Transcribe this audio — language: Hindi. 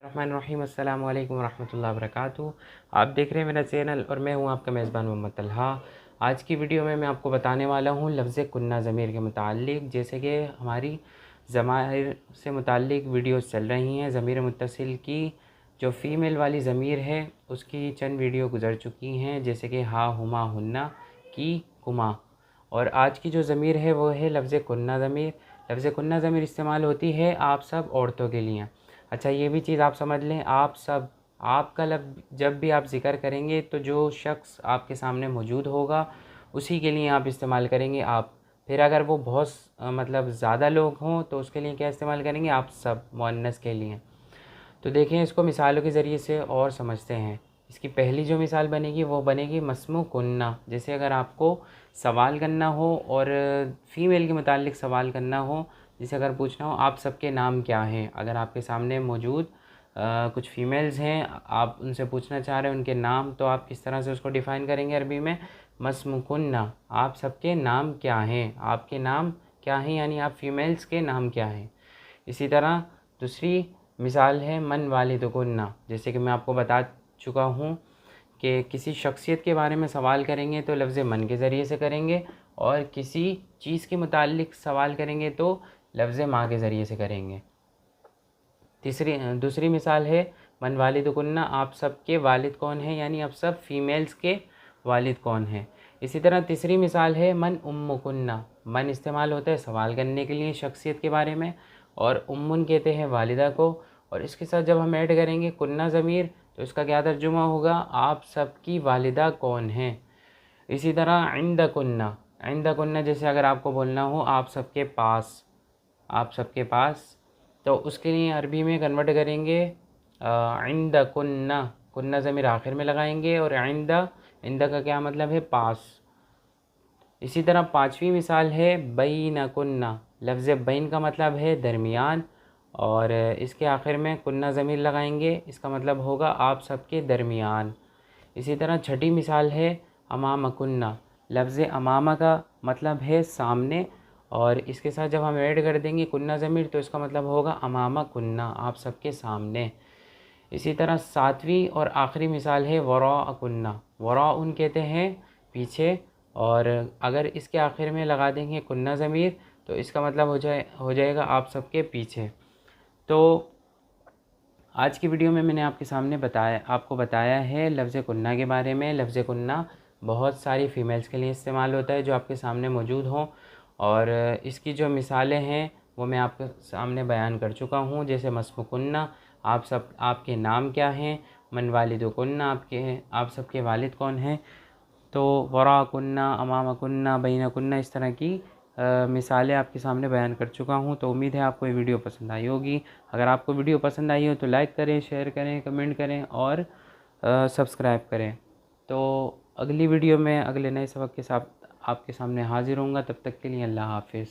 रहमानिर्रहीम अस्सलामु अलैकुम वरहमतुल्लाहि वबरकातुहू। आप देख रहे हैं मेरा चैनल और मैं हूं आपका मेज़बान मोहम्मद तलहा। आज की वीडियो में मैं आपको बताने वाला हूं लफ्ज़ कुन्ना ज़मीर के मुताल्लिक़। जैसे कि हमारी ज़माइर से मुताल्लिक़ वीडियोस चल रही हैं, ज़मीर मुत्तसिल की जो फ़ीमेल वाली ज़मीर है उसकी चंद वीडियो गुज़र चुकी हैं, जैसे कि हा, हुमा, हुन्ना, की, कुमा। और आज की जो ज़मीर है वो है लफ्ज़ कुन्ना ज़मीर। लफ्ज़ कुन्ना ज़मीर इस्तेमाल होती है आप सब औरतों के लिए। अच्छा, ये भी चीज़ आप समझ लें, आप सब, आपका जब भी आप ज़िक्र करेंगे तो जो शख्स आपके सामने मौजूद होगा उसी के लिए आप इस्तेमाल करेंगे आप। फिर अगर वो बहुत मतलब ज़्यादा लोग हों तो उसके लिए क्या इस्तेमाल करेंगे, आप सब, मुअन्नस के लिए। तो देखें, इसको मिसालों के ज़रिए से और समझते हैं। इसकी पहली जो मिसाल बनेगी वो बनेगी मस्मू कुन्ना। जैसे अगर आपको सवाल करना हो और फ़ीमेल के मुताल्लिक़ सवाल करना हो, जैसे अगर पूछना हो आप सबके नाम क्या हैं, अगर आपके सामने मौजूद कुछ फ़ीमेल्स हैं, आप उनसे पूछना चाह रहे हैं उनके नाम, तो आप किस तरह से उसको डिफ़ाइन करेंगे अरबी में, मस्मू कुन्ना, आप सबके नाम क्या हैं, आपके नाम क्या हैं, यानी आप फ़ीमेल्स के नाम क्या हैं। इसी तरह दूसरी मिसाल है मन वालिदुकुन्ना। जैसे कि मैं आपको बता चुका हूँ कि किसी शख्सियत के बारे में सवाल करेंगे तो लफ्ज़ मन के ज़रिए से करेंगे, और किसी चीज़ के मुताल्लिक़ सवाल करेंगे तो लफ्ज़ माँ के ज़रिए से करेंगे। दूसरी मिसाल है मन वालिदुकुन्ना, आप सब के वालिद कौन हैं, यानी आप सब फ़ीमेल्स के वालिद कौन हैं। इसी तरह तीसरी मिसाल है मन उम्मुकुन्ना। मन इस्तेमाल होता है सवाल करने के लिए शख्सियत के बारे में, और उम्मुन कहते हैं वालिदा को। और इसके साथ जब हम ऐड करेंगे कुन्ना ज़मीर तो इसका क्या तर्जुमा होगा, आप सब की वालिदा कौन हैं। इसी तरह इंदकुन्ना, इंदकुन्ना जैसे अगर आपको बोलना हो आप सबके पास, आप सबके पास, तो उसके लिए अरबी में कन्वर्ट करेंगे इंदकुन्ना, कुन्ना ज़मीर आखिर में लगाएंगे, और इंदा का क्या मतलब है, पास। इसी तरह पांचवी मिसाल है बैनकुन्ना। लफ्ज़ बैन का मतलब है दरमियान, और इसके आखिर में कुन्ना ज़मीर लगाएंगे, इसका मतलब होगा आप सबके दरमियान। इसी तरह छठी मिसाल है अमामकुन्ना। लफ्ज़ अमामा का मतलब है सामने, और इसके साथ जब हम ऐड कर देंगे कुन्ना ज़मीर तो इसका मतलब होगा अमामा कुन्ना, आप सबके सामने। इसी तरह सातवीं और आखिरी मिसाल है वराअकुन्ना। वराउन कहते हैं पीछे, और अगर इसके आखिर में लगा देंगे कुन्ना ज़मीर तो इसका मतलब हो जाएगा आप सबके पीछे। तो आज की वीडियो में मैंने आपको बताया है लफ्ज़ कुन्ना के बारे में। लफ्ज़ कुन्ना बहुत सारी फ़ीमेल्स के लिए इस्तेमाल होता है जो आपके सामने मौजूद हों, और इसकी जो मिसालें हैं वो मैं आपके सामने बयान कर चुका हूँ। जैसे मस्मू कुन्ना, आप सब, आपके नाम क्या हैं, मन वालिदुकुन्ना, आप सबके वालिद कौन हैं, तो वरा कुन्ना, अमामा कुन्ना, बैना कुन्ना, इस तरह की मिसालें आपके सामने बयान कर चुका हूँ। तो उम्मीद है आपको ये वीडियो पसंद आई होगी। अगर आपको वीडियो पसंद आई हो तो लाइक करें, शेयर करें, कमेंट करें और सब्सक्राइब करें। तो अगली वीडियो में अगले नए सबक के साथ आपके सामने हाज़िर होऊंगा। तब तक के लिए अल्लाह हाफ़िज़।